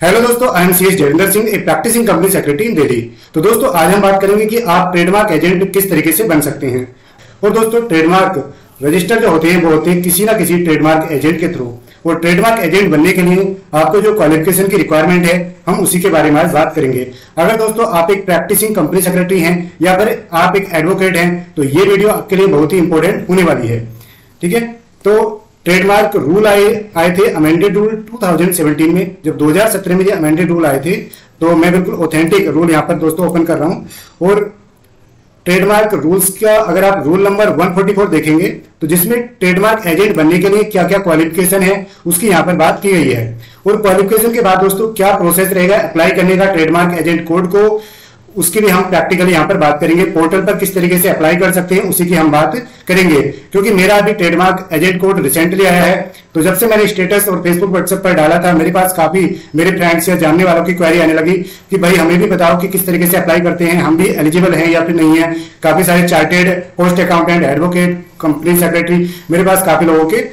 Hello दोस्तों, I am C S Jayvinder Singh, एक practicing company secretary in Delhi. तो दोस्तों आज हम बात करेंगे कि आप ट्रेडमार्क एजेंट किस तरीके से बन सकते हैं। और दोस्तों ट्रेडमार्क रजिस्टर जो होते हैं वो होते हैं किसी ना किसी ट्रेडमार्क एजेंट के थ्रू। और ट्रेडमार्क एजेंट बनने के लिए आपको जो क्वालिफिकेशन की रिक्वायरमेंट है हम उसी के बारे में आज बात करेंगे। अगर दोस्तों आप एक प्रैक्टिसिंग कंपनी सेक्रेटरी हैं या फिर आप एक एडवोकेट हैं तो ये वीडियो आपके लिए बहुत ही इंपॉर्टेंट होने वाली है। ठीक है, तो ट्रेडमार्क रूल आए थे अमेंडेड रूल 2017 में। जब 2017 में ये अमेंडेड रूल आए थे तो मैं बिल्कुल ऑथेंटिक रूल यहाँ पर दोस्तों ओपन कर रहा हूँ। और ट्रेडमार्क रूल्स का अगर आप रूल नंबर 144 देखेंगे तो जिसमें ट्रेडमार्क एजेंट बनने के लिए क्या क्या क्वालिफिकेशन है उसकी यहाँ पर बात की गई है। और क्वालिफिकेशन के बाद दोस्तों क्या प्रोसेस रहेगा अप्लाई करने का ट्रेडमार्क एजेंट कोड को, उसकी भी हम प्रैक्टिकली यहाँ पर बात करेंगे। पोर्टल पर किस तरीके से अप्लाई कर सकते हैं उसी की हम बात करेंगे। क्योंकि मेरा अभी ट्रेडमार्क एजेंट कोड रिसेंटली आया है, तो जब से मैंने स्टेटस और फेसबुक व्हाट्सएप पर डाला था मेरे पास काफी मेरे फ्रेंड्स या जानने वालों की क्वेरी आने लगी कि भाई हमें भी बताओ कि किस तरीके से अप्लाई करते हैं, हम भी एलिजिबल हैं या फिर नहीं है। काफी सारे chartered post accountant, advocate, company secretary, मेरे पास काफी लोगों के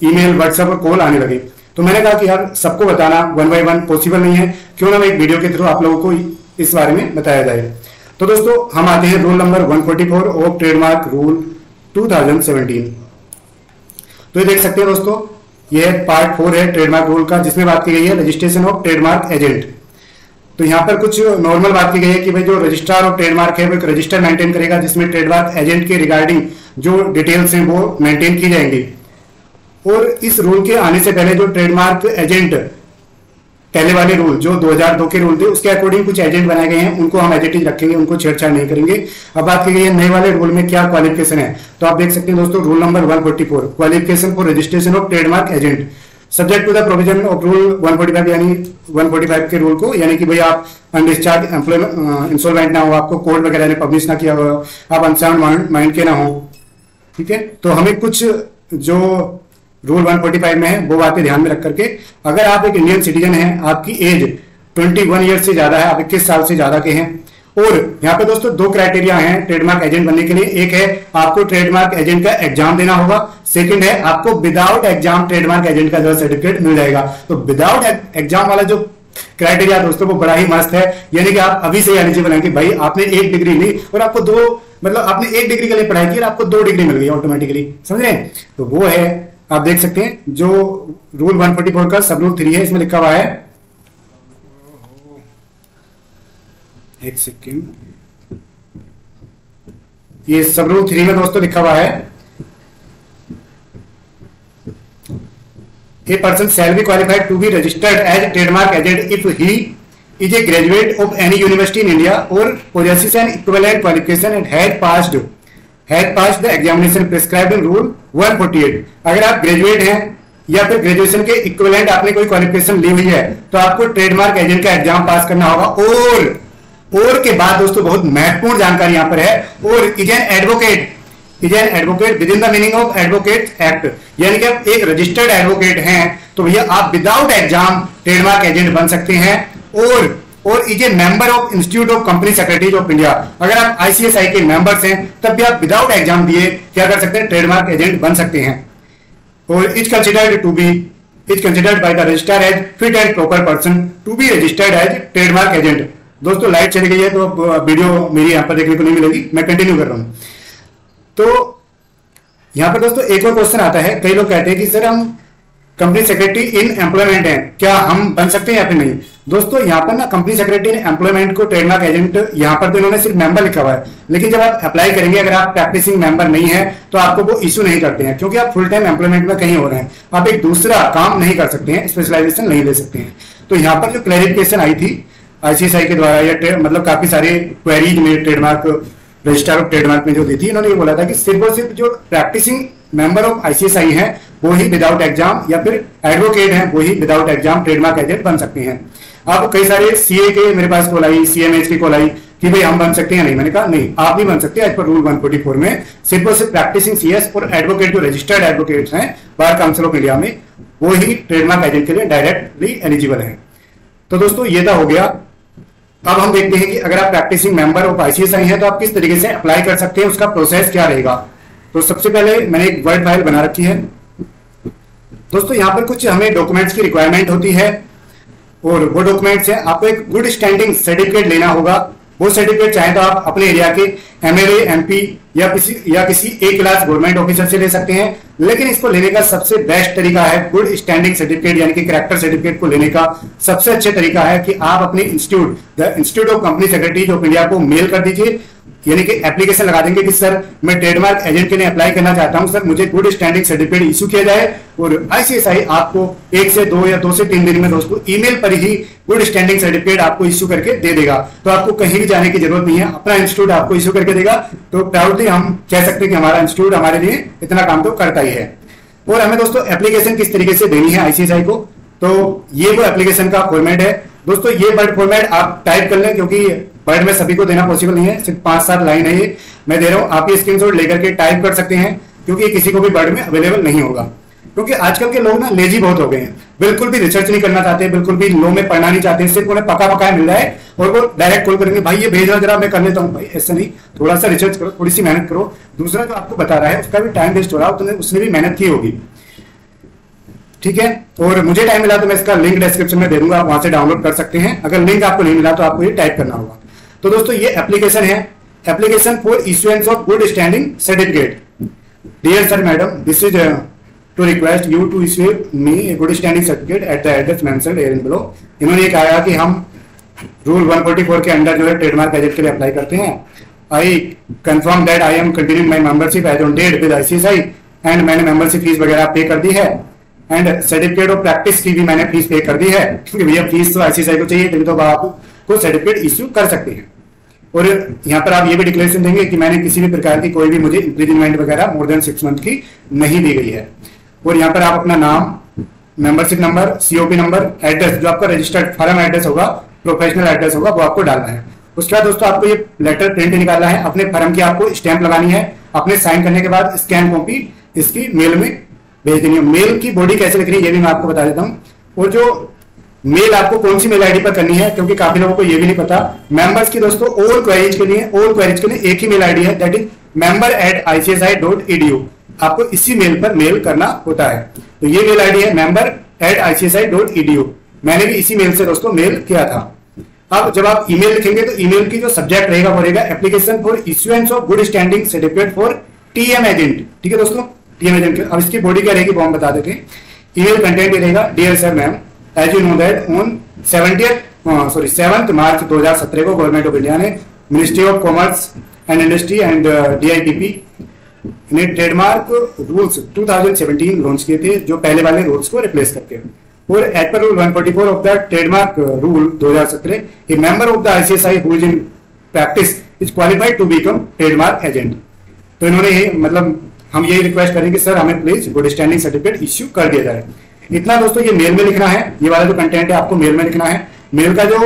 ईमेल, व्हाट्सएप और कॉल आने लगे। तो मैंने कहा कि यार सबको बताना वन बाय वन पॉसिबल नहीं है, क्यों ना मैं एक वीडियो के थ्रू आप लोगों को इस बारे में बताया जाए। तो दोस्तों हम आते हैं rule number 144 of trademark rule 2017। तो ये देख सकते हैं दोस्तों, ये पार्ट 4 है ट्रेडमार्क रूल का, जिसमें बात की गई है रजिस्ट्रेशन ऑफ ट्रेडमार्क एजेंट। तो यहाँ पर कुछ नॉर्मल बात की गई है कि भाई जो रजिस्ट्रार ऑफ ट्रेडमार्क है वो एक रजिस्टर मेंटेन करेगा जिसमें ट्रेडमार्क एजेंट के रिगार्डिंग जो डिटेल्स हैं वो मेंटेन की जाएंगी। और इस रूल के आने से पहले जो ट्रेडमार्क एजेंट पहले वाले रूल जो 2002 के रूल थे उसके अकॉर्डिंग कुछ एजेंट बनाए गए हैं, उनको हम एज इट इज रखेंगे, उनको छेड़छाड़ नहीं करेंगे। अब बात की गई है नए वाले रूल में क्या क्वालिफिकेशन है, तो आप देख सकते हैं दोस्तों rule number 144 qualification for registration of trademark agent subject to the provision of rule 145 यानी 145 के रूल को, यानी कि भाई आप अनडिस्चार्ज एम्प्लॉय इंसॉल्वेंट ना हो, आपको कोर्ट वगैरह ने पब्लिश ना किया हो, आप अनसाउंड माइंड के ना हो। ठीक है, तो हमें कुछ जो रूल 145 में है वो बातें ध्यान में रख करके, अगर आप एक इंडियन सिटीजन हैं, आपकी एज 21 ईयर से ज्यादा है, आप 21 साल से ज्यादा के हैं, और यहाँ पे दोस्तों दो क्राइटेरिया हैं ट्रेडमार्क एजेंट बनने के लिए। एक है आपको ट्रेडमार्क एजेंट का एग्जाम देना होगा, सेकंड है आपको विदाउट एग्जाम ट्रेडमार्क एजेंट का जो सर्टिफिकेट मिल जाएगा। तो विदाउट एग्जाम वाला जो क्राइटेरिया दोस्तों वो बड़ा ही मस्त है, यानी कि आप अभी से एलिजिबल हैं कि भाई आपने एक डिग्री ली और आपको दो, मतलब आपने एक डिग्री के लिए पढ़ाई की और आपको 2 डिग्री मिल गई ऑटोमेटिकली, समझ रहे हैं। तो वो है, आप देख सकते हैं जो रूल 144 का सब रूल 3 है, इसमें लिखा हुआ है, एक सेकेंड, ये सब रूल 3 में दोस्तों लिखा हुआ है, a person shall be qualified to be registered as trademark agent if he is a graduate of any university in India और possesses an equivalent qualification and had passed the examination prescribed in rule 148। अगर आप graduate हैं या फिर graduation के equivalent आपने कोई qualification ली हुई है तो आपको ट्रेडमार्क एजेंट का एग्जाम पास करना होगा। और के बाद दोस्तों बहुत महत्वपूर्ण जानकारी यहां पर है, और is an advocate with in the meaning of advocate act, यानी कि आप एक रजिस्टर्ड एडवोकेट हैं तो भैया आप विदाउट एग्जाम ट्रेडमार्क एजेंट बन सकते हैं। और is a member of institute of company secretaries of India, अगर आप आईसीएसआई के मेंबर्स हैं तब भी आप विदाउट एग्जाम दिए क्या कर सकते हैं, ट्रेडमार्क एजेंट बन सकते हैं। और is considered by the registrar as fit and proper person to be registered as trademark agent. दोस्तों लाइट चली गई है तो वीडियो मेरी यहाँ पर देखने को नहीं मिलेगी, मैं कंटिन्यू कर रहा हूं। तो यहां पर दोस्तों एक और क्वेश्चन आता है, कई लोग कहते हैं कि सर हम कंपनी सेक्रेटरी इन एम्प्लॉयमेंट है, क्या हम बन सकते हैं या फिर नहीं। दोस्तों यहाँ पर ना कंपनी सेक्रेटरी इन एम्प्लॉयमेंट को ट्रेडमार्क एजेंट यहाँ पर तो इन्होंने सिर्फ मेंबर लिखा हुआ है, लेकिन जब आप अप्लाई करेंगे अगर आप प्रैक्टिसिंग मेंबर नहीं है तो आपको वो इश्यू नहीं करते हैं, क्योंकि आप फुल टाइम एम्प्लॉयमेंट में कहीं हो रहे हैं, आप एक दूसरा काम नहीं कर सकते हैं, स्पेशलाइजेशन नहीं ले सकते हैं। तो यहाँ पर जो क्लैरिफिकेशन आई थी आईसीएसआई के द्वारा या मतलब काफी सारे क्वेरीज में ट्रेडमार्क रजिस्ट्रार ऑफ ट्रेडमार्क में जो दी थी, इन्होंने ये बोला था कि सिर्फ और सिर्फ जो प्रैक्टिसिंग मेंबर ऑफ आईसीएसआई हैं वो ही विदाउट एग्जाम या फिर एडवोकेट हैं वो ही विदाउट एग्जाम ट्रेडमार्क एजेंट बन सकते हैं। आपको कई सारे सीए के मेरे पास कॉल आई, सीएमएच की कॉल आई कि भाई हम बन सकते हैं नहीं, मैंने कहा नहीं, आप नहीं बन सकते। एज पर रूल 144 में सिर्फ और सिर्फ प्रैक्टिसिंग सीएस और एडवोकेट जो रजिस्टर्ड एडवोकेट्स हैं बार काउंसिल ऑफ इंडिया में वो ही ट्रेडमार्क एजेंट के लिए डायरेक्टली एलिजिबल है। तो दोस्तों ये तो हो गया। अब हम देखते हैं कि अगर आप प्रैक्टिसिंग मेंबर ऑफ आईसीएसआई हैं तो आप किस तरीके से अप्लाई कर सकते हैं, उसका प्रोसेस क्या रहेगा। तो सबसे पहले मैंने एक वर्ड फाइल बना रखी है दोस्तों, यहाँ पर कुछ हमें डॉक्यूमेंट्स की रिक्वायरमेंट होती है। और वो डॉक्यूमेंट्स हैं, आपको एक गुड स्टैंडिंग सर्टिफिकेट लेना होगा। वो सर्टिफिकेट चाहे तो आप अपने एरिया के एमएलए, एमपी या किसी ए क्लास गवर्नमेंट ऑफिसर से ले सकते हैं, लेकिन इसको लेने का सबसे बेस्ट तरीका है गुड स्टैंडिंग सर्टिफिकेट यानी कि कैरेक्टर सर्टिफिकेट को लेने का सबसे अच्छा तरीका है कि आप अपने institute, the institute of company secretaries of India को मेल कर दीजिए, यानी कि एप्लीकेशन लगा देंगे कि सर मैं ट्रेडमार्क एजेंट के लिए अप्लाई करना चाहता हूं, सर मुझे गुड स्टैंडिंग सर्टिफिकेट इशू किया जाए। और आईसीएसआई आपको 1 से 2 या 2 से 3 दिन में दोस्तों ईमेल पर ही गुड स्टैंडिंग सर्टिफिकेट आपको इशू करके दे देगा। तो आपको कहीं भी जाने की जरूरत नहीं है, अपना इंस्टीट्यूट आपको इशू करके देगा। तो प्राउडली हम कह सकते हैं कि हमारा इंस्टीट्यूट हमारे लिए इतना काम तो करता ही है। और हमें दोस्तों एप्लीकेशन किस तरीके से देनी है आईसीएसआई को, तो ये वो एप्लीकेशन का फॉर्मेट है दोस्तों। ये वर्ड फॉर्मेट आप टाइप कर लें, क्योंकि वर्ड में सभी को देना पॉसिबल नहीं है, सिर्फ 5-7 लाइन है ये मैं दे रहा हूं। आप ये स्क्रीनशॉट लेकर के टाइप कर सकते हैं, क्योंकि किसी को भी वर्ड में अवेलेबल नहीं होगा। क्योंकि आजकल के लोग ना लेजी बहुत हो गए हैं, बिल्कुल भी रिसर्च नहीं करना चाहते, बिल्कुल भी लॉ में पढ़ना नहीं चाहते, सिर्फ उन्हें पका पकाया मिल रहा है और वो डायरेक्ट कॉल करेंगे, भाई ये भेज रहा जरा मैं कर लेता हूँ। भाई ऐसा नहीं, थोड़ा सा रिसर्च करो, थोड़ी सी मेहनत करो। दूसरा जो आपको बता रहा है उसका भी टाइम वेस्ट हो रहा है, उसने भी मेहनत की होगी, ठीक है। और मुझे टाइम मिला तो मैं इसका लिंक डिस्क्रिप्शन में दे दूंगा, आप वहां से डाउनलोड कर सकते हैं। अगर लिंक आपको नहीं मिला तो आपको ये टाइप करना होगा। तो दोस्तों ये एप्लीकेशन है, application for issuance of good standing certificate. Dear sir madam, this is to request you to issue me a good standing certificate at the address mentioned here in below. इन्होंने ये कहा कि हम रूल 144 के under जो है trademark agent के लिए अप्लाई करते हैं। I confirm that I am continuing my membership as on date with ICSI and मैंने मेंबरशिप फीस वगैरह पे कर दी है एंड सर्टिफिकेट ऑफ प्रैक्टिस की भी मैंने फीस पे कर दी है, क्योंकि भैया फीस तो आईसीएसआई को चाहिए, तभी तो आपको सर्टिफिकेट इश्यू कर सकते हैं। और यहाँ पर आप ये भी डिक्लेरेशन देंगे कि मैंने किसी भी प्रकार की कोई भी मुझे इंप्रिजनमेंट वगैरह मोर देन 6 मंथ की नहीं दी गई है। और यहाँ पर आप अपना नाम, membership number, COP number, address, जो आपका रजिस्टर्ड फर्म एड्रेस होगा, प्रोफेशनल एड्रेस होगा, वो आपको डालना है। उसके बाद दोस्तों आपको ये लेटर प्रिंट निकालना है, अपने फर्म की आपको स्टैंप लगानी है, अपने साइन करने के बाद स्कैन कॉपी इसकी मेल में भेज देनी है। मेल की बॉडी कैसे लिखनी है ये भी मैं आपको बता देता हूँ। और जो मेल आपको कौन सी मेल आईडी पर करनी है, क्योंकि काफी लोगों को ये भी नहीं पता। मेंबर्स की दोस्तों ऑल क्वेरीज के लिए एक ही मेल आईडी है, दैट इज member@icsi.edu। आपको इसी मेल पर मेल करना होता है। तो ये मेल आईडी है member@icsi.edu। मैंने भी इसी मेल से दोस्तों मेल किया था। अब जब आप ईमेल लिखेंगे तो ईमेल की जो सब्जेक्ट रहेगा वो रहेगा application for issuance of good standing certificate for TM agent, ठीक है दोस्तों, टीएम एजेंट। अब इसकी बॉडी क्या रहेगी वो हम बता देते हैं। ईमेल कंटेंट ये रहेगा, dear sir ma'am, as you know that on 7 March 2017 को गवर्नमेंट ऑफ इंडिया ने ministry of commerce and industry and DIPP ने ट्रेडमार्क रूल्स 2017 लॉन्च किए थे, जो पहले वाले रूल्स को रिप्लेस करके। और as per rule 144 of the trademark rule 2017, a member of the ICSI who is in practice is qualified to become trademark agent. तो इन्होंने ये मतलब हम यही रिक्वेस्ट करेंगे सर हमें please good standing certificate issue कर दिया जाए। इतना दोस्तों ये मेल में लिखना है, ये वाला जो कंटेंट है आपको मेल में लिखना है। मेल का जो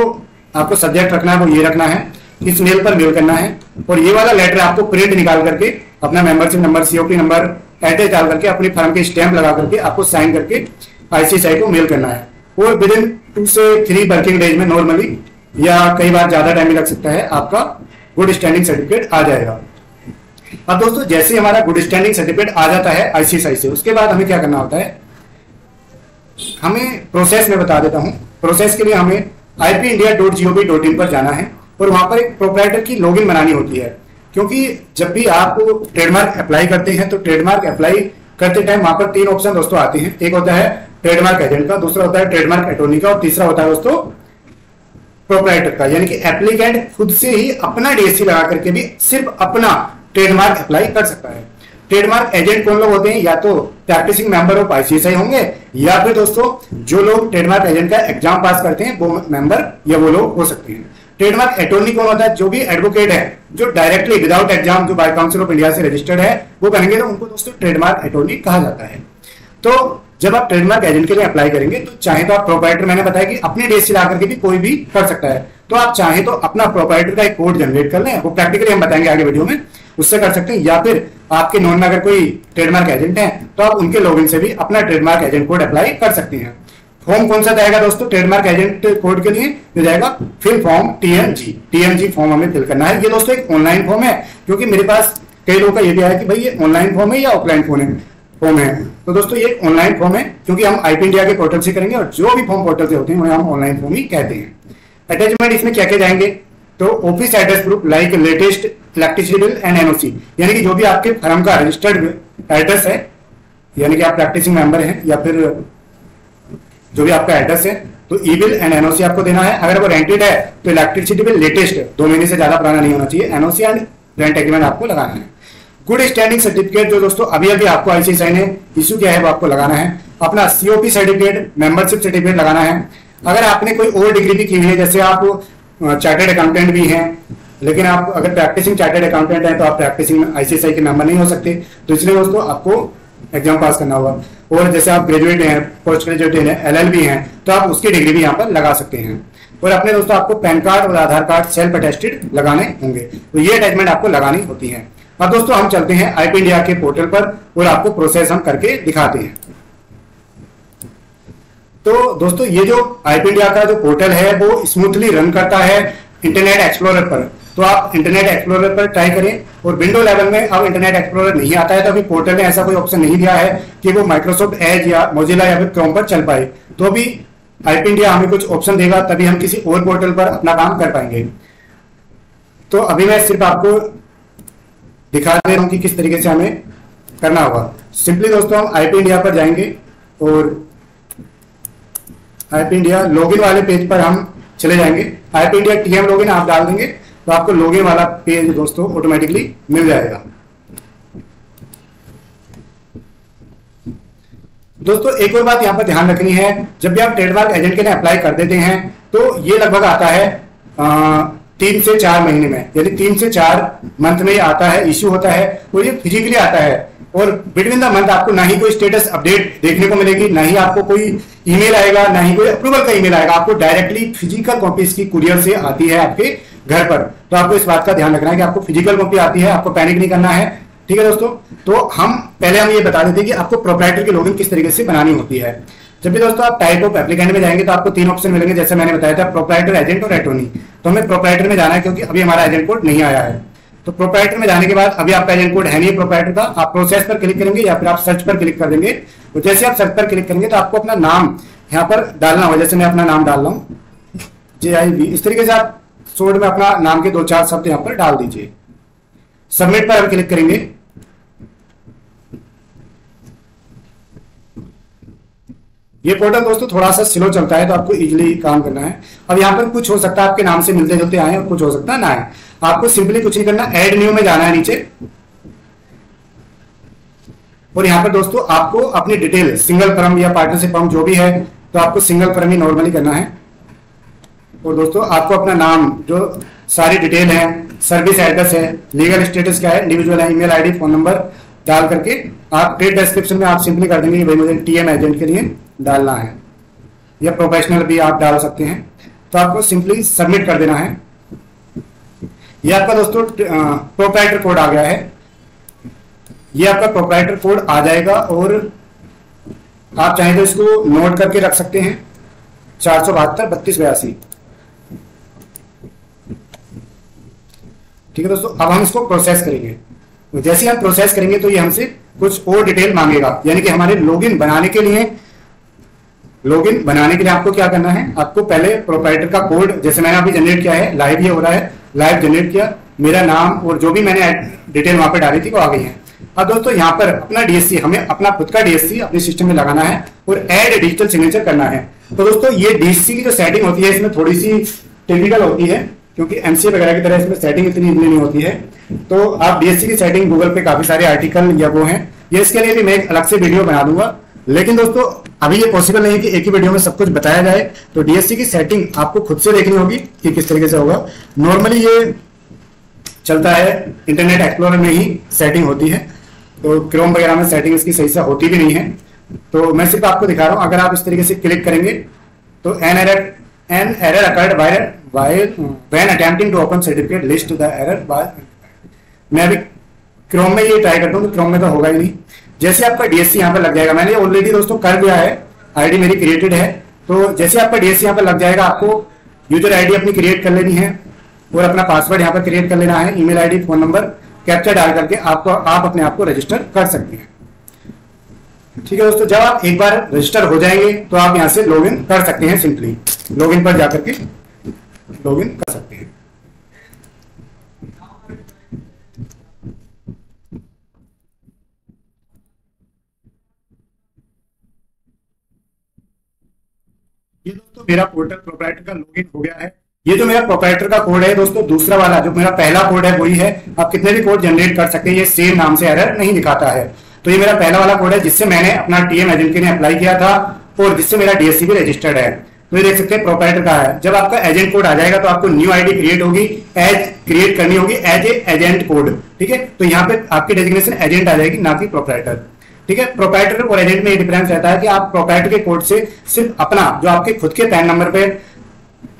आपको सब्जेक्ट रखना है वो ये रखना है, इस मेल पर मेल करना है। और ये वाला लेटर आपको प्रिंट निकाल करके अपना membership number, COP number, address डाल करके अपनी फर्म के स्टैंप लगा करके आपको साइन करके आईसीएसआई को मेल करना है। और विद इन 2 से 3 वर्किंग डेज में नॉर्मली, या कई बार ज्यादा टाइम भी लग सकता है, आपका गुड स्टैंडिंग सर्टिफिकेट आ जाएगा। अब दोस्तों जैसे हमारा गुड स्टैंडिंग सर्टिफिकेट आ जाता है आईसीएसआई से, उसके बाद हमें क्या करना होता है, हमें प्रोसेस में बता देता हूं। प्रोसेस के लिए हमें ipindia.gov.in पर जाना है और वहां पर एक प्रोप्राइटर की लॉगिन बनानी होती है। क्योंकि जब भी आप ट्रेडमार्क अप्लाई करते हैं तो ट्रेडमार्क अप्लाई करते टाइम वहां पर 3 ऑप्शन दोस्तों आते हैं। एक होता है ट्रेडमार्क एजेंट का, दूसरा होता है ट्रेडमार्क अटॉर्नी का, और तीसरा होता है दोस्तों प्रोप्राइटर का। यानी कि एप्लीकेंट खुद से ही अपना डीएससी लगा करके भी सिर्फ अपना ट्रेडमार्क अप्लाई कर सकता है। ट्रेडमार्क एजेंट कौन लोग होते हैं, या तो प्रैक्टिसिंग मेंबर ऑफ आईसीएसआई होंगे, या फिर दोस्तों जो लोग ट्रेडमार्क एजेंट का एग्जाम पास करते हैं वो मेंबर या वो लोग हो सकते हैं। ट्रेडमार्क अटॉर्नी कौन होता है, जो भी एडवोकेट है जो डायरेक्टली विदाउट एग्जाम जो बाय काउंसिल ऑफ इंडिया से रजिस्टर्ड है वो करेंगे, तो उनको दोस्तों ट्रेडमार्क अटॉर्नी कहा जाता है। तो जब आप ट्रेडमार्क एजेंट के लिए अप्लाई करेंगे तो चाहे तो आप प्रोप्राइटर, मैंने बताया कि अपनी डीएससी ला करके भी कोई भी कर सकता है, तो आप चाहे तो अपना प्रोप्राइटर का एक कोड जनरेट कर लें, वो प्रैक्टिकली हम बताएंगे आगे वीडियो में, उससे कर सकते हैं। या फिर आपके नॉन में अगर कोई ट्रेडमार्क एजेंट है तो आप उनके लॉगिन से भी अपना ट्रेडमार्क एजेंट कोड अप्लाई कर सकते हैं। फॉर्म कौन सा जाएगा दोस्तों ट्रेडमार्क एजेंट कोड के लिए, जो जाएगा फिल फॉर्म टीएमजी फॉर्म हमें फिल करना है। ये दोस्तों एक ऑनलाइन फॉर्म है, क्योंकि मेरे पास कई लोगों का ये भी आया कि भाई ये ऑनलाइन फॉर्म है या ऑफलाइन फॉर्म है। फॉर्म है। तो दोस्तों ये ऑनलाइन फॉर्म है, क्योंकि हम आईपी इंडिया के पोर्टल से करेंगे और जो भी फॉर्म पोर्टल से होते हैं उन्हें हम ऑनलाइन फॉर्म ही कहते हैं। अटैचमेंट इसमें क्या क्या जाएंगे, तो office address proof like latest electricity bill and NOC, यानी कि जो भी आपके फर्म का रजिस्टर्ड एड्रेस है, यानी कि आप प्रैक्टिसिंग मेंबर हैं या फिर जो भी आपका एड्रेस है, तो ई बिल एंड एनओसी आपको देना है। अगर वो रेंटेड है तो इलेक्ट्रिसिटी बिल लेटेस्ट 2 महीने से ज्यादा पुराना नहीं होना चाहिए। एनओसी एंड रेंट एग्रीमेंट आपको लगाना है। गुड स्टैंडिंग सर्टिफिकेट जो दोस्तों अभी अभी आपको आईसीआईसीआई ने इशू किया है वो आपको लगाना है। अपना सीओपी सर्टिफिकेट, मेंबरशिप सर्टिफिकेट लगाना है। अगर आपने कोई और डिग्री भी की हुई है, जैसे आप चार्टर्ड अकाउंटेंट भी हैं, लेकिन आप अगर प्रैक्टिसिंग चार्टर्ड अकाउंटेंट हैं तो आप प्रैक्टिसिंग आईसीआईसीआई के मेंबर नहीं हो सकते, तो इसलिए दोस्तों आपको एग्जाम पास करना होगा। और जैसे आप ग्रेजुएट हैं, पोस्ट ग्रेजुएट हैं, एलएलबी हैं, तो आप उसकी डिग्री भी यहाँ पर लगा सकते हैं। और अपने दोस्तों आपको पैन कार्ड और आधार कार्ड सेल्फ अटेस्टेड लगाने होंगे, तो ये अटैचमेंट आपको लगानी होती है। अब दोस्तों हम चलते हैं आईपी इंडिया के पोर्टल पर और आपको प्रोसेस हम करके दिखाते हैं। तो दोस्तों ये जो आईपी इंडिया का जो पोर्टल है वो स्मूथली रन करता है इंटरनेट एक्सप्लोरर पर, तो आप इंटरनेट एक्सप्लोरर पर ट्राई करें। और विंडो लेवल में अब इंटरनेट एक्सप्लोरर नहीं आता है, तो अभी पोर्टल ने ऐसा कोई ऑप्शन नहीं दिया है कि वो माइक्रोसॉफ्ट एज या मोजिला या फिर क्रोम पर चल पाए। तो अभी आईपी इंडिया हमें कुछ ऑप्शन देगा, तभी हम किसी और पोर्टल पर अपना काम कर पाएंगे। तो अभी मैं सिर्फ आपको दिखा दे रहा हूं कि किस तरीके से हमें करना होगा। सिंपली दोस्तों हम आईपी इंडिया पर जाएंगे और आईपी इंडिया लॉगिन वाले पेज पर हम चले जाएंगे। आईपी इंडिया टीएम लॉगिन आप डाल देंगे तो आपको लॉगिन वाला पेज दोस्तों ऑटोमेटिकली मिल जाएगा। दोस्तों एक और बात यहाँ पर ध्यान रखनी है, जब भी आप ट्रेडमार्क एजेंट के लिए अप्लाई कर देते हैं तो ये लगभग आता है 3 से 4 महीने में, यानी 3 से 4 मंथ में आता है, इश्यू होता है और ये फिजिकली आता है। और बिटवीन द मंथ आपको ना ही कोई स्टेटस अपडेट देखने को मिलेगी, ना ही आपको कोई ईमेल आएगा, ना ही कोई अप्रूवल का ईमेल आएगा। आपको डायरेक्टली फिजिकल कॉपी इसकी कुरियर से आती है आपके घर पर। तो आपको इस बात का ध्यान रखना है कि आपको फिजिकल कॉपी आती है, आपको पैनिक नहीं करना है। ठीक है दोस्तों, तो हम ये बता देते हैं कि आपको प्रोप्राइटर की लॉगिन किस तरीके से बनानी होती है। जब भी दोस्तों आप टाइप ऑफ एप्लीकेंट में जाएंगे तो आपको 3 ऑप्शन मिलेंगे, जैसे मैंने बताया था, प्रोप्राइटर, एजेंट और एटॉर्नी। तो हमें प्रोप्राइटर में जाना है क्योंकि अभी हमारा एजेंट कोड नहीं आया है। तो प्रोप्राइटर में जाने के बाद अभी आपका एजेंट कोड है नहीं प्रोप्राइटर का, आप प्रोसेस पर क्लिक करेंगे या फिर आप सर्च पर क्लिक कर देंगे। तो जैसे आप सर्च पर क्लिक करेंगे तो आपको अपना नाम यहाँ पर डालना होगा। जैसे मैं अपना नाम डाल रहा हूँ JIV, इस तरीके से आप शॉर्ट में अपना नाम के 2-4 शब्द यहाँ पर डाल दीजिए। सबमिट पर हम क्लिक करेंगे। ये पोर्टल दोस्तों थोड़ा सा स्लो चलता है, तो आपको इजीली काम करना है। अब यहाँ पर कुछ हो सकता है आपके नाम से मिलते जुलते आए और कुछ हो सकता है ना आए। आपको सिंपली कुछ नहीं करना, ऐड न्यू में जाना है नीचे, और यहाँ पर दोस्तों आपको अपनी डिटेल सिंगल फर्म या पार्टनरशिप फर्म जो भी है, तो आपको सिंगल फर्म ही नॉर्मली करना है। और दोस्तों आपको अपना नाम, जो सारी डिटेल है, सर्विस एड्रेस है, लीगल स्टेटस क्या है, इंडिविजुअल है, ईमेल आईडी, फोन नंबर डाल करके आप ट्रेड डिस्क्रिप्शन में आप सिंपली कर देंगे कि भाई मुझे टीएम एजेंट के लिए डालना है, या प्रोफेशनल भी आप डाल सकते हैं। तो आपको सिंपली सबमिट कर देना है। ये आपका दोस्तों प्रोप्राइटर कोड आ गया है। ये आपका प्रोप्राइटर कोड आ जाएगा और आप चाहें तो इसको नोट करके रख सकते हैं, 472-3282। ठीक है दोस्तों, अब हम इसको प्रोसेस करेंगे। जैसे हम प्रोसेस करेंगे तो ये हमसे कुछ और डिटेल मांगेगा, यानी कि हमारे लॉगिन बनाने के लिए आपको क्या करना है, आपको पहले प्रोप्राइटर का कोड, जैसे मैंने अभी जनरेट किया है, लाइव ये हो रहा है, लाइव जनरेट किया, मेरा नाम और जो भी मैंने डिटेल वहां पे डाली थी वो आ गई है। अब दोस्तों यहाँ पर अपना डीएससी, हमें अपना खुद का डीएससी अपने सिस्टम में लगाना है और ऐड डिजिटल सिग्नेचर करना है। तो दोस्तों ये डीएससी की जो सेटिंग होती है इसमें थोड़ी सी टेक्निकल होती है, क्योंकि एमसीए वगैरह की तरह इसमें सेटिंग इतनी इजीली नहीं होती है। तो आप डीएससी की सेटिंग गूगल पे काफी सारे आर्टिकल या वो हैं, ये इसके लिए भी मैं एक अलग से वीडियो बना दूंगा। लेकिन दोस्तों अभी ये पॉसिबल नहीं है कि एक ही वीडियो में सब कुछ बताया जाए, तो डीएससी की सेटिंग आपको खुद से देखनी होगी कि किस तरीके से होगा। नॉर्मली ये चलता है इंटरनेट एक्सप्लोरर में ही सेटिंग होती है, तो क्रोम वगैरह में सेटिंग इसकी सही से होती भी नहीं है। तो मैं सिर्फ आपको दिखा रहा हूं। अगर आप इस तरीके से क्लिक करेंगे तो an error occurred when attempting to open certificate list the error by. मैं अभी क्रोम में ये ट्राई करता हूँ, तो क्रोम में तो होगा ही नहीं। जैसे आपका डीएससी यहाँ पर लग जाएगा, मैंने ऑलरेडी दोस्तों कर दिया है, आईडी मेरी क्रिएटेड है। तो जैसे आपका डीएससी यहाँ पर लग जाएगा, आपको यूजर आईडी अपनी क्रिएट कर लेनी है और अपना पासवर्ड यहाँ पर क्रिएट कर लेना है, email ID, phone number, captcha डाल करके आप अपने आप को रजिस्टर कर सकते हैं। ठीक है दोस्तों, जब आप एक बार रजिस्टर हो जाएंगे तो आप यहां से लॉगिन कर सकते हैं। सिंपली लॉगिन पर जाकर के लॉगिन कर सकते हैं। ये दोस्तों मेरा पोर्टल प्रोप्राइटर का लॉगिन हो गया है। ये जो मेरा प्रोप्राइटर का कोड है दोस्तों, दूसरा वाला जो मेरा पहला कोड है वही है। आप कितने भी कोड जनरेट कर सकते हैं, ये सेम नाम से एरर नहीं दिखाता है। तो ये मेरा पहला वाला कोड है जिससे मैंने अपना टीएम एजेंट के लिए अप्लाई किया था और जिससे मेरा डीएससी भी रजिस्टर्ड है। तो ये देख सकते हैं प्रोप्राइटर का है। जब आपका एजेंट कोड आ जाएगा तो आपको न्यू आईडी क्रिएट होगी, क्रिएट करनी होगी एज ए एजेंट कोड। ठीक है, तो यहाँ पे आपकी डेजिग्नेशन एजेंट आ जाएगी, ना कि प्रोप्राइटर। ठीक है, प्रोप्राइटर और एजेंट में ये डिफरेंस रहता है कि आप प्रोप्राइटर के कोड से सिर्फ अपना जो आपके खुद के पैन नंबर पे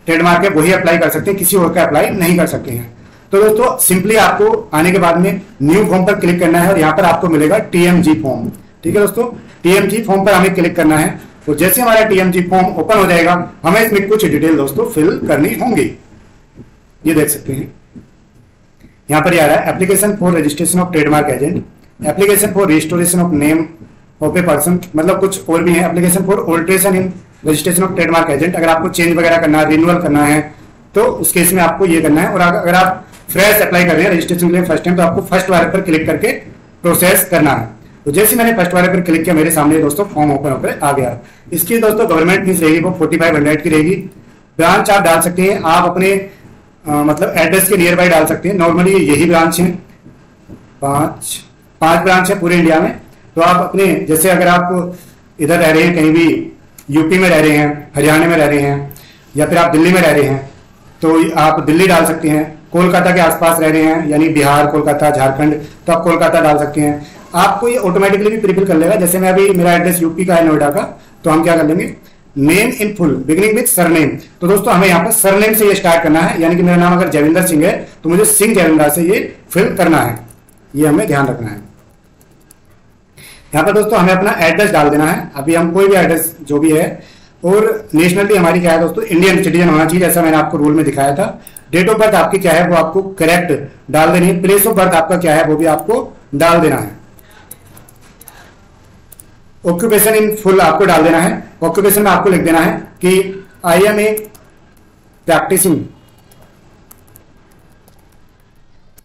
ट्रेडमार्क है वही अप्लाई कर सकते हैं, किसी और का अप्लाई नहीं कर सकते हैं। तो दोस्तों सिंपली आपको आने के बाद में न्यू फॉर्म पर क्लिक करना है और यहाँ पर आपको मिलेगा टीएमजी फॉर्म। ठीक है दोस्तों, टीएमजी फॉर्म पर हमें क्लिक करना है। तो जैसे हमारा टीएमजी फॉर्म ओपन हो जाएगा, हमें इसमें कुछ डिटेल दोस्तों फिल करनी होंगी। ये देख सकते हैं यहाँ पर आ रहा है application for registration of trademark agent, application for registration of name of a person, मतलब कुछ और भी है। Application for alteration in registration of trademark agent, अगर आपको चेंज वगैरह करना है, रिन्यूअल करना है तो उस केस में आपको ये करना है। और अगर आप फ्रेश अप्लाई कर रहे हैं रजिस्ट्रेशन के लिए फर्स्ट टाइम, तो आपको फर्स्ट वाले पर क्लिक करके प्रोसेस करना है। तो जैसे मैंने फर्स्ट वाले पर क्लिक किया, मेरे सामने दोस्तों फॉर्म ओपन होकर आ गया। इसकी दोस्तों गवर्नमेंट फीस रहेगी वो 4500 की रहेगी। ब्रांच आप डाल सकते हैं, आप अपने मतलब एड्रेस के नियर बाय डाल सकते हैं। नॉर्मली यही ब्रांच है, पांच ब्रांच है पूरे इंडिया में। तो आप अपने जैसे अगर आप इधर रह रहे हैं, कहीं भी यूपी में रह रहे हैं, हरियाणा में रह रहे हैं, या फिर आप दिल्ली में रह रहे हैं तो आप दिल्ली डाल सकते हैं। कोलकाता के आसपास रह रहे हैं, यानी बिहार, कोलकाता, झारखंड, तो आप कोलकाता डाल सकते हैं। आपको ये ऑटोमेटिकली भी प्रीफिल कर लेगा। जैसे मैं अभी मेरा एड्रेस यूपी का है, नोएडा का, तो हम क्या कर लेंगे, name in full beginning with surname. तो दोस्तों हमें यहाँ पर सरनेम से ये स्टार्ट करना है, यानी कि मेरा नाम अगर जयविंदर सिंह है तो मुझे सिंह जयविंदर से ये फिल करना है। ये हमें ध्यान रखना है। यहाँ पर दोस्तों हमें अपना एड्रेस डाल देना है। अभी हम कोई भी एड्रेस जो भी है, और नेशनलिटी हमारी क्या है दोस्तों, इंडियन सिटीजन होना चाहिए, जैसा मैंने आपको रूल में दिखाया था। डेट ऑफ बर्थ आपकी क्या है वो आपको करेक्ट डाल देनी है। प्लेस ऑफ बर्थ आपका क्या है वो भी आपको डाल देना है। ऑक्यूपेशन इन फुल आपको डाल देना है। ऑक्यूपेशन में आपको लिख देना है कि I am a practicing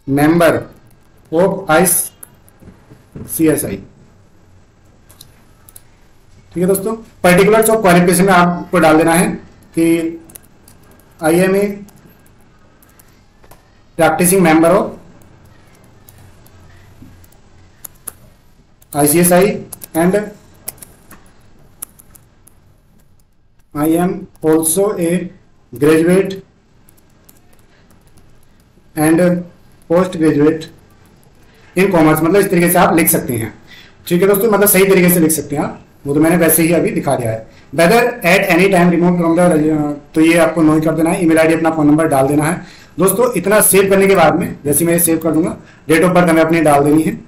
member of ICSI। ठीक है दोस्तों, पर्टिकुलर्स ऑफ क्वालिफिकेशन में आपको डाल देना है कि I am a practicing member of ICSI and I am also a graduate and post graduate in commerce. मतलब इस तरीके से आप लिख सकते हैं। ठीक है दोस्तों, मतलब सही तरीके से लिख सकते हैं आप, वो तो मैंने वैसे ही अभी दिखा दिया है। Whether at any time remove from the, तो ये आपको नो कर देना है। ईमेल आईडी अपना फोन नंबर डाल देना है। दोस्तों इतना सेव करने के बाद में, जैसे मैं सेव कर दूंगा, डेट ऑफ बर्थ हमें अपनी डाल देनी है।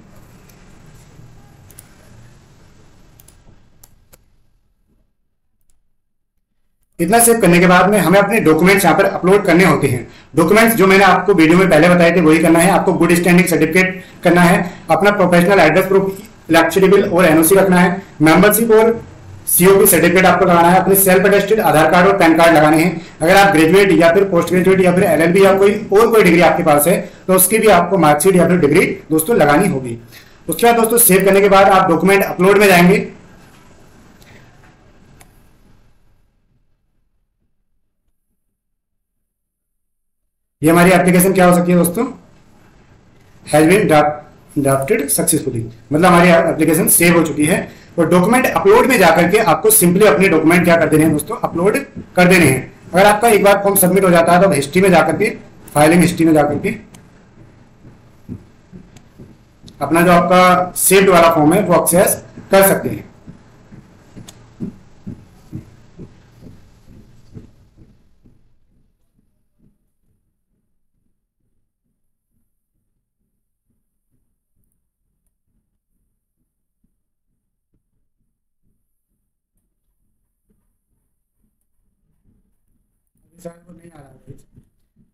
इतना सेव करने के बाद में हमें अपने डॉक्यूमेंट्स यहाँ पर अपलोड करने होते हैं। डॉक्यूमेंट्स जो मैंने आपको वीडियो में पहले बताए थे वही करना है। आपको गुड स्टैंडिंग सर्टिफिकेट करना है, अपना professional address proof, electricity bill और एनओसी रखना है, मेंबरशिप और सीओपी सर्टिफिकेट आपको लगाना है, अपने सेल्फ अटेस्टेड आधार कार्ड और पैन कार्ड लगाने हैं। अगर आप ग्रेजुएट या फिर पोस्ट ग्रेजुएट या फिर LLB या कोई डिग्री आपके पास है तो उसकी भी आपको मार्कशीट या फिर डिग्री दोस्तों लगानी होगी। उसके बाद दोस्तों सेव करने के बाद आप डॉक्यूमेंट अपलोड में जाएंगे। ये हमारी एप्लीकेशन क्या हो सकती है दोस्तों, हैज बीन ड्राफ्टेड सक्सेसफुली, मतलब हमारी एप्लीकेशन सेव हो चुकी है। और डॉक्यूमेंट अपलोड में जाकर के आपको सिंपली अपने डॉक्यूमेंट क्या कर देने हैं दोस्तों, अपलोड कर देने हैं। अगर आपका एक बार फॉर्म सबमिट हो जाता है तो हिस्ट्री में जाकर के, फाइलिंग हिस्ट्री में जाकर के अपना जो आपका सेव्ड वाला फॉर्म है वो एक्सेस कर सकते हैं। शायद वो नहीं आ रहा है।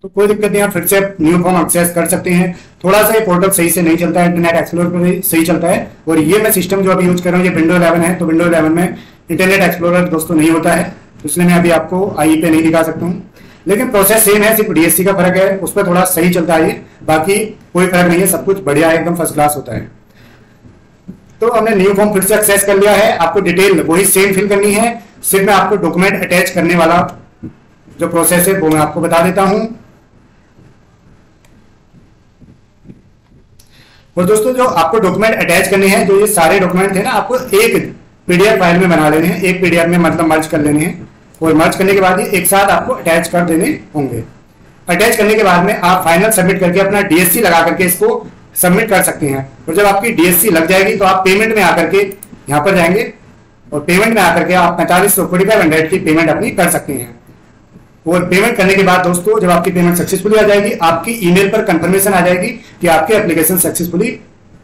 तो कोई दिक्कत नहीं, आप फिर से न्यू फॉर्म एक्सेस कर सकते हैं। थोड़ा सा ये पोर्टल सही से नहीं चलता है, इंटरनेट एक्सप्लोरर पर सही चलता है। और ये मैं सिस्टम जो अभी यूज कर रहा हूँ ये विंडो 11 है, तो विंडो 11 में इंटरनेट एक्सप्लोरर दोस्तों नहीं होता है, तो इसलिए मैं अभी आपको आई पे नहीं दिखा सकता हूँ। लेकिन प्रोसेस सेम है, सिर्फ डीएससी का फर्क है, उस पर थोड़ा सही चलता है ये, बाकी कोई फर्क नहीं है, सब कुछ बढ़िया है, एकदम फर्स्ट क्लास होता है। तो हमने न्यू फॉर्म फिर से एक्सेस कर लिया है। आपको डिटेल वही सेम फिल करनी है, सिर्फ मैं आपको डॉक्यूमेंट अटैच करने वाला जो प्रोसेस है वो मैं आपको बता देता हूं। और दोस्तों जो आपको डॉक्यूमेंट अटैच करने हैं, जो ये सारे डॉक्यूमेंट है ना, आपको एक पीडीएफ फाइल में बना लेने हैं, एक पीडीएफ में मतलब मर्ज कर लेने हैं, और मर्ज करने के बाद ये एक साथ आपको अटैच कर देने होंगे। अटैच करने के बाद में आप फाइनल सबमिट करके अपना डीएससी लगा करके इसको सबमिट कर सकते हैं। और जब आपकी डीएससी लग जाएगी तो आप पेमेंट में आकर के यहाँ पर जाएंगे, और पेमेंट में आकर के आप 4500 की पेमेंट अपनी कर सकते हैं। और पेमेंट करने के बाद दोस्तों जब आपकी पेमेंट सक्सेसफुली आ जाएगी, आपकी ईमेल पर कंफर्मेशन आ जाएगी कि आपकी एप्लीकेशन सक्सेसफुली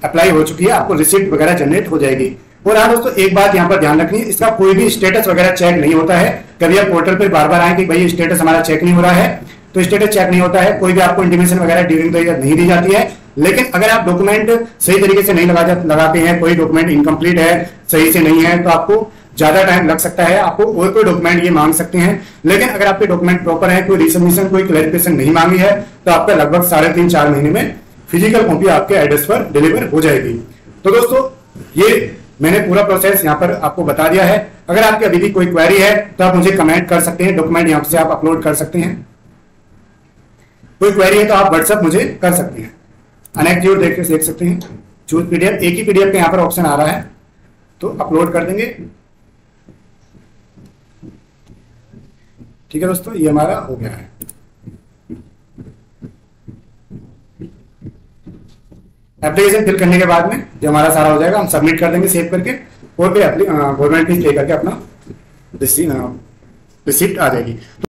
अप्लाई हो चुकी है, आपको रिसिप्ट वगैरह जनरेट हो जाएगी। और हाँ दोस्तों, एक बात यहाँ पर ध्यान रखनी है, इसका कोई भी स्टेटस वगैरह चेक नहीं होता है। कभी आप पोर्टल पर बार बार आए कि भाई स्टेटस हमारा चेक नहीं हो रहा है, तो स्टेटस चेक नहीं होता है, कोई भी आपको इंटीमेशन वगैरह ड्यूरिंग द ईयर नहीं दी जाती है। लेकिन अगर आप डॉक्यूमेंट सही तरीके से नहीं लगाते हैं, कोई डॉक्यूमेंट इनकम्प्लीट है, सही से नहीं है, तो आपको ज्यादा टाइम लग सकता है, आपको और कोई डॉक्यूमेंट ये मांग सकते हैं। लेकिन अगर आपके डॉक्यूमेंट प्रॉपर है, कोई रिसबमिशन कोई क्लैरिफिकेशन नहीं मांगी है, तो आपका लगभग 3.5-4 महीने में फिजिकल कॉपी आपके एड्रेस पर डिलीवर हो जाएगी। तो दोस्तों ये मैंने पूरा प्रोसेस यहाँ पर आपको बता दिया है। अगर आपकी अभी भी कोई क्वेरी है तो आप मुझे कमेंट कर सकते हैं, डॉक्यूमेंट यहाँ से आप अपलोड कर सकते हैं। कोई क्वेरी है तो आप व्हाट्सएप मुझे कर सकते हैं। अनेक देख सकते हैं, चूज पीडीएफ, एक ही पीडीएफ का यहाँ पर ऑप्शन आ रहा है, तो अपलोड कर देंगे। ठीक है दोस्तों, ये हमारा हो गया है। एप्लीकेशन फिल करने के बाद में जो हमारा सारा हो जाएगा, हम सबमिट कर देंगे सेव करके, और फिर गवर्नमेंट फीस लेकर के अपना रिसीप्ट आ जाएगी।